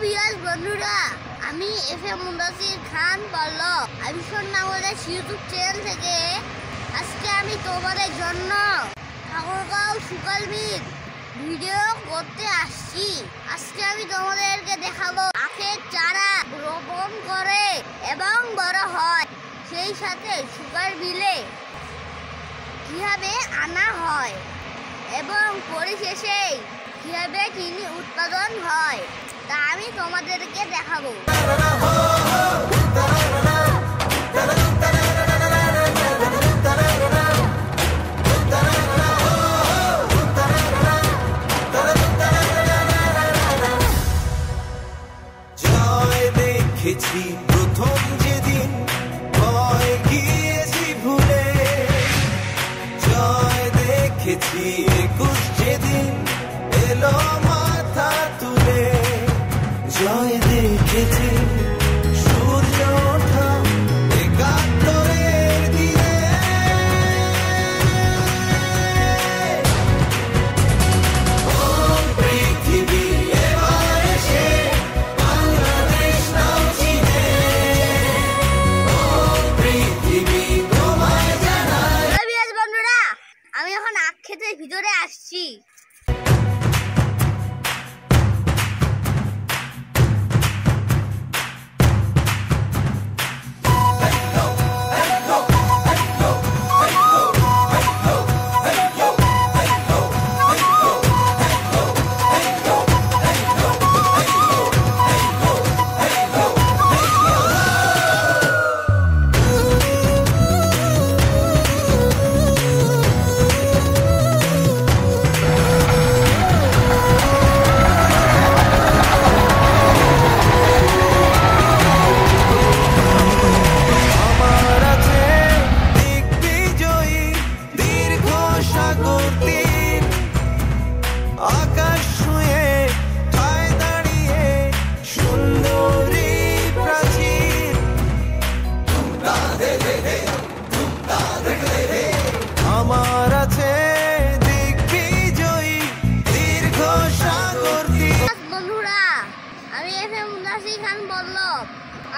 Viewers বন্ধুরা, আমি FM মুদাসির খান পল্লব আবিষ্কার বাংলাদেশ ইউটিউব চ্যানেল থেকে আজকে আমি তোমাদের জন্য ঠাকুরগাঁও সুগার মিল ভিডিও করতে আসছি। আজকে আমি তোমাদেরকে দেখাবো আখের চারা রোপণ করে এবং বড় হয়, সেই সাথে সুগার মিলে কিভাবে আনা হয় এবং পরিশেষে কিভাবে চিনি উৎপাদন হয় তা আমি তোমাদেরকে দেখাবো। জয় দেখেছি প্রথম যেদিন, ভয় গিয়েছি ভুলে। জয় দেখেছি 21 যেদিন এলো মাথা তুলে। জয় দেখেছি সূর্য ওঠা 71 দিনে। ও পৃথিবী এবার এসে বাংলাদেশ নাও চিনে। ও পৃথিবী তোমায় জানায়। বন্ধুরা, আমি এখন আখ ক্ষেতের ভিতরে আসছি।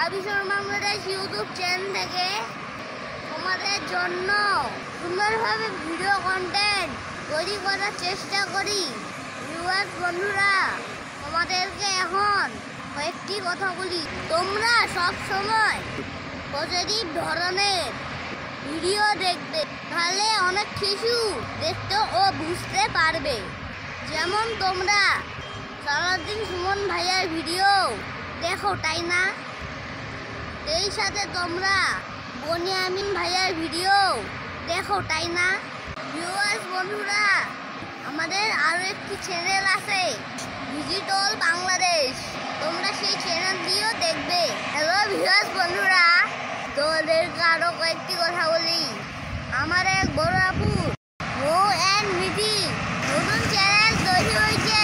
আবিষ্কার বাংলাদেশ ইউটিউব চ্যানেল থেকে তোমাদের জন্য সুন্দরভাবে ভিডিও কন্টেন্ট তৈরি করার চেষ্টা করি। ভিউয়ার্স বন্ধুরা, তোমাদেরকে এখন কয়েকটি কথা বলি। তোমরা সব সময় পজিটিভ ধরনের ভিডিও দেখবে, তাহলে অনেক কিছু দেখতে ও বুঝতে পারবে। যেমন তোমরা সালাউদ্দিন সুমন ভাইয়ার ভিডিও দেখো, তাই না? এই সাথে তোমরা বনিয়ামিন ভাইয়ার ভিডিও দেখো, তাই না? ভিউয়ার্স বন্ধুরা, আমাদের আরো একটি চ্যানেল আছে ডিজিটাল বাংলাদেশ, তোমরা সেই চ্যানেলটিও দেখবে। হ্যালো ভিউয়ার্স বন্ধুরা, তোমাদেরকে আরো কয়েকটি কথা বলি। আমার এক বড় আপু মো অ্যান্ড মিটি নতুন চ্যানেল তৈরি হয়েছে,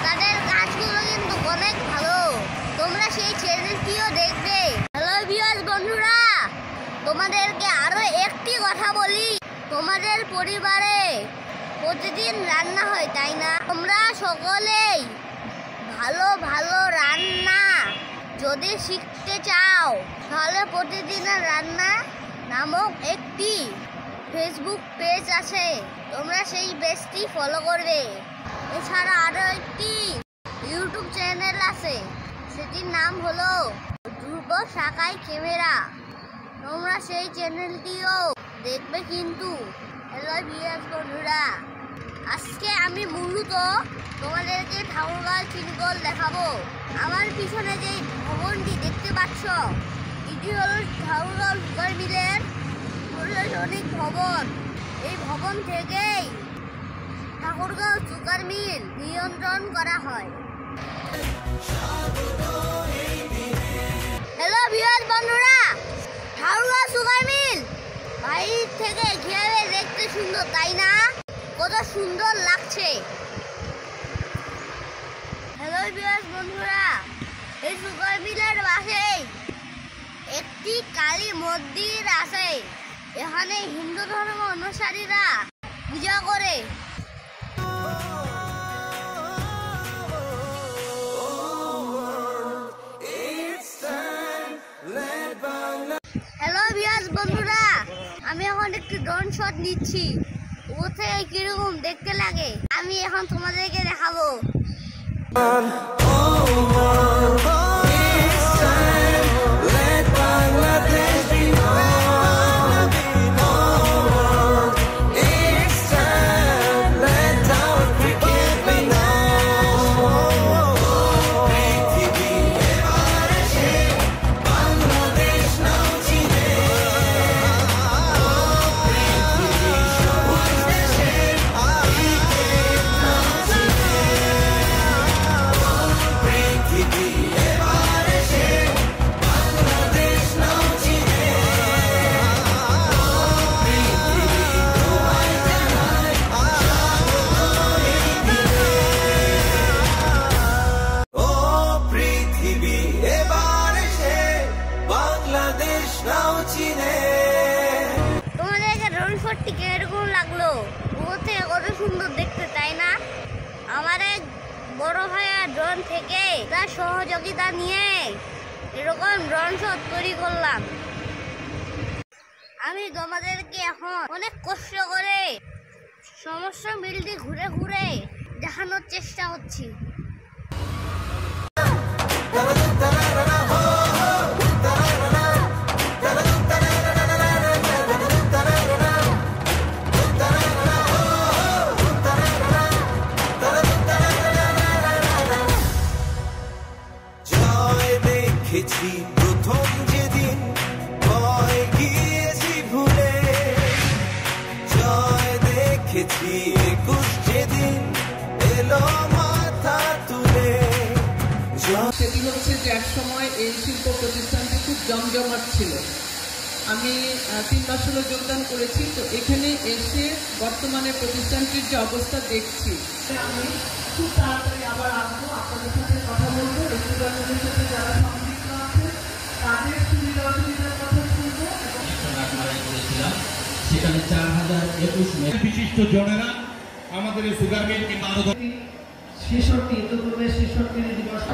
তাদের কাজগুলো কিন্তু অনেক ভালো, তোমরা সেই চ্যানেলটিও দেখবে। হ্যালো ভিউয়ার্স বন্ধুরা, তোমাদেরকে আরো একটি কথা বলি। তোমাদের পরিবারে প্রতিদিন রান্না হয়, তাই না? তোমরা সকলেই ভালো ভালো রান্না যদি শিখতে চাও, তাহলে প্রতিদিনের রান্না নামক একটি ফেসবুক পেজ আছে, তোমরা সেই পেজটি ফলো করবে। এছাড়া আরো একটি ইউটিউব চ্যানেল আছে, সেটির নাম হলো ধ্রুব সাকাই ক্যামেরা, তোমরা সেই চ্যানেলটিও দেখবে কিন্তু। হ্যালো ভিউয়ার্স বন্ধুরা, আজকে আমি মূলত তোমাদেরকে ঠাকুরগাঁও চিনিকল দেখাবো। আমার পিছনে যে ভবনটি দেখতে পাচ্ছ, এটি হলো ঠাকুরগাঁও সুগার মিলের প্রশাসনিক ভবন। এই ভবন থেকেই ঠাকুরগাঁও সুগার মিল নিয়ন্ত্রণ করা হয়। হ্যালো ভিউয়ার্স বন্ধুরা, ঠাকুরগাঁও সুগার মিল বাইরে থেকে কিভাবে দেখতে সুন্দর, তাই না? কত সুন্দর লাগছে। হ্যালো ভিউয়ার্স বন্ধুরা, এই সুগার মিলের পাশে একটি কালী মন্দির আছে, এখানে হিন্দু ধর্ম অনুসারীরা পূজা করে। ড্রোন শট নিচ্ছি, ও থেকে কিরকম দেখতে লাগে আমি এখন তোমাদেরকে দেখাবো। তোমাদেরকে ড্রোন শটটি কিরকম লাগলো? ও থেকে কত সুন্দর দেখতে, তাই না? আমার এক বড় ভাইয়া ড্রোন থেকে তার সহযোগিতা নিয়ে এরকম ড্রোন শট তৈরি করলাম। আমি তোমাদেরকে এখন অনেক কষ্ট করে সমস্ত মিলটি ঘুরে ঘুরে দেখানোর চেষ্টা করছি। দেখেছি প্রথম যেদিন ভয় গিয়েছি ভুলে, জয় দেখেছি 21 যেদিন এলো মাথা তুলে। সেটি হচ্ছে যে এক সময় এই শিল্প প্রতিষ্ঠানটি খুব জমজমাট ছিল। আমি 3 মাস হলো যোগদান করেছি, তো এখানে এসে বর্তমানে প্রতিষ্ঠানটির যে অবস্থা দেখছি, আমি খুব তাড়াতাড়ি আবার আসবো, আপনাদের সাথে কথা বলবো, রেস্টুরেন্টের সাথে যারা সংযুক্ত আছে তাদের সুবিধা অসুবিধার কথা শুনবো। সেখানে 4021 বিশিষ্ট জনেরা আমাদের এই সুগার মিল কিংবা আরো 66 উত্তরপ্রদেশ 66 দিবস।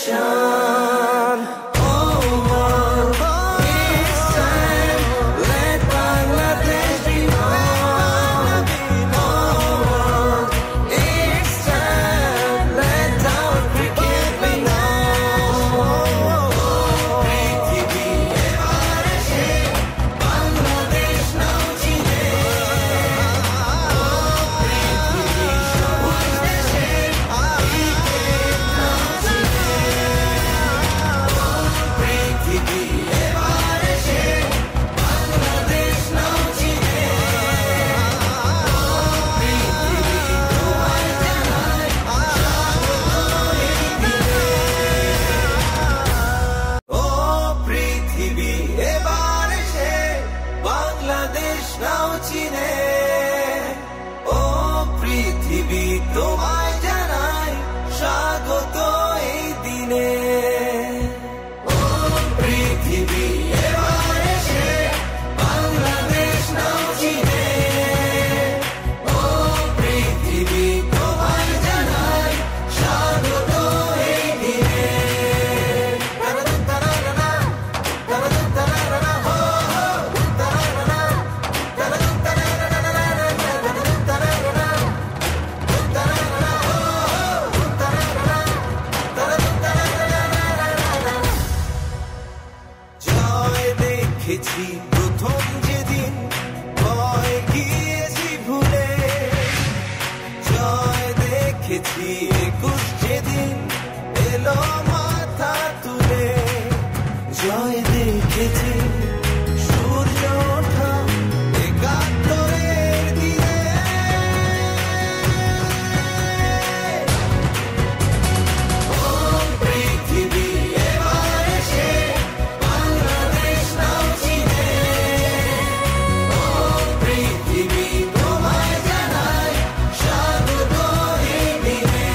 nation. Oh, it's time. Let Bangladesh be known. Oh, it's time. Let our cricket be known. পৃথিবী এবার এসে বাংলাদেশ নাও চিনে। পৃথিবী সবুজ দেশের ক্রিকেট নাও চিনে। পৃথিবী এবার এসে বাংলাদেশ নাও চিনে। পৃথিবী তোমায় জানায় স্বাগত এই দিনে। ও পৃথিবী এবার এসে বাংলাদেশ নাও চিনে। ও পৃথিবী তোমায় জানায় স্বাগত এই দিনে। ও পৃথিবী এবার এসে বাংলাদেশ নাও চিনে। ও পৃথিবী তোমায় জানায় স্বাগত এই দিনে। জয় দেখেছি প্রথম যেদিন, ভয় গিয়েছি ভুলে। জয় দেখেছি 21 যেদিন এলো মাথা তুলে। জয় দেখেছি সূর্য ওঠা 71 দিনে। ও পৃথিবী এবার এসে বাংলাদেশ নাও চিনে। ও পৃথিবী তোমায় জানায় স্বাগত এই দিনে।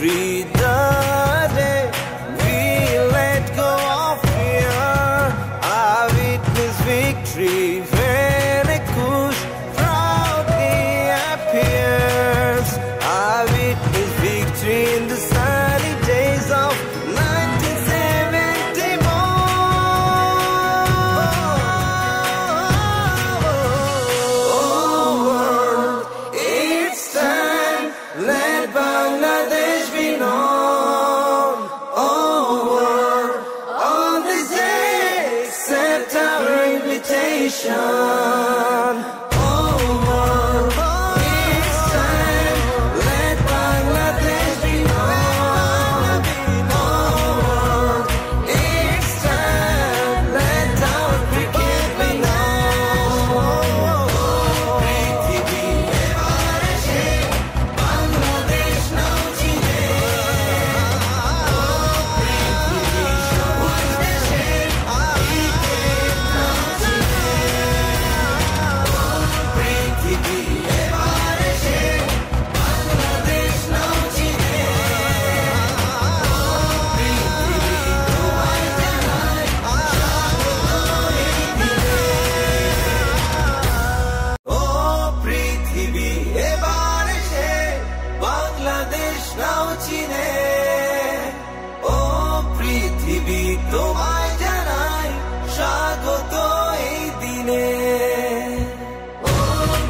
victory the day we let go of fear. I witness victory when a Kush proudly appears. I witness victory in the sunny days of 1971. Let Bangladesh be known. Oh world, on this day, accept our invitation. Oh world, it's time. Let Bangladesh be known. Oh world, it's time. Let our cricket be known. পৃথিবী এবার এসে বাংলাদেশ নাও চিনে। পৃথিবী সবুজ দেশের cricket নাও চিনে। পৃথিবী এবার এসে বাংলাদেশ নাও চিনে। পৃথিবী তোমায় জানায় স্বাগত এই দিনে। ও পৃথিবী এবার এসে বাংলাদেশ নাও চিনে। ও পৃথিবী তোমায় জানাই স্বাগত এই দিনে। ও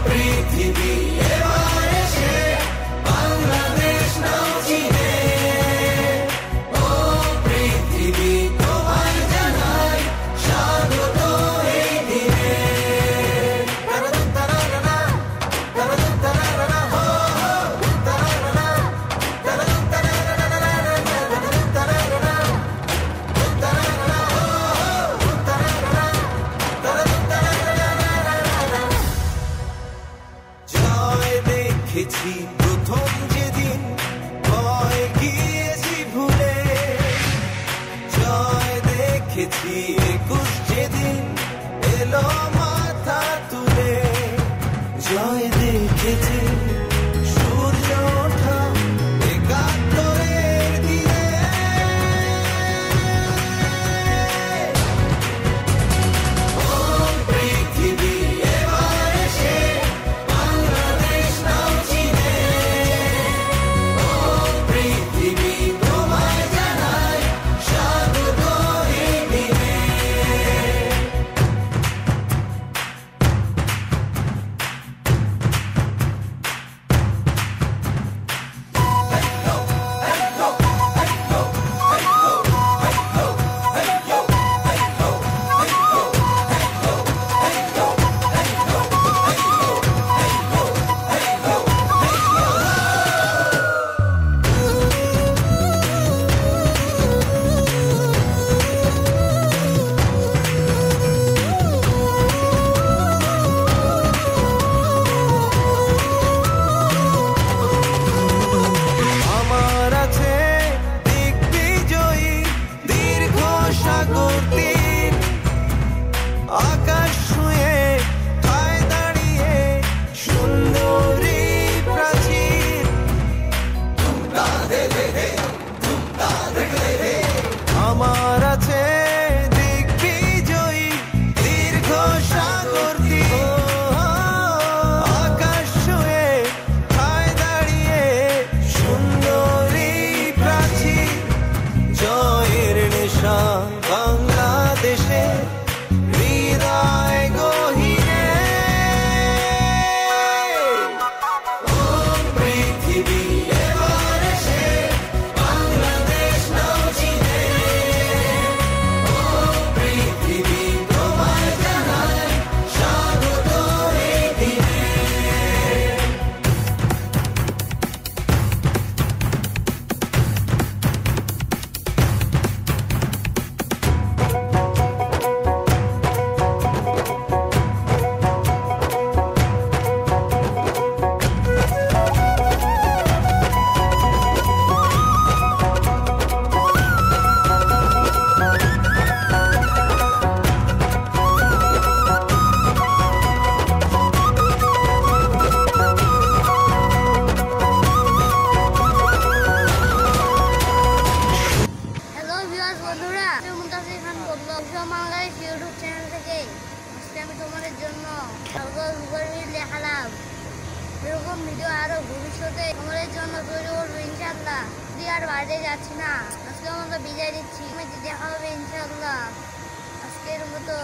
পৃথিবী এবার এসে বাংলাদেশ নাও চিনে। ও পৃথিবী তোমায় জানাই স্বাগত এই দিনে। জয় দেখেছি প্রথম যেদিন, ভয় গিয়েছি ভুলে। জয় দেখেছি 21 যেদিন এলো মাথা তুলে। জয় দেখেছি সূর্য ওঠা 71 দিনে। ও পৃথিবী এবার এসে বাংলাদেশ নাও চিনে। ও পৃথিবী তোমায় জানাই স্বাগত এই দিনে। দেখালাম। এরকম ভিডিও আরো ভবিষ্যতে তোমাদের জন্য তৈরি করবো ইনশাআল্লাহ। আর বাইরে যাচ্ছি না, আজকে আমাকে বিদায় দিচ্ছি, দেখা হবে ইনশাআল্লাহ। আজকের মতো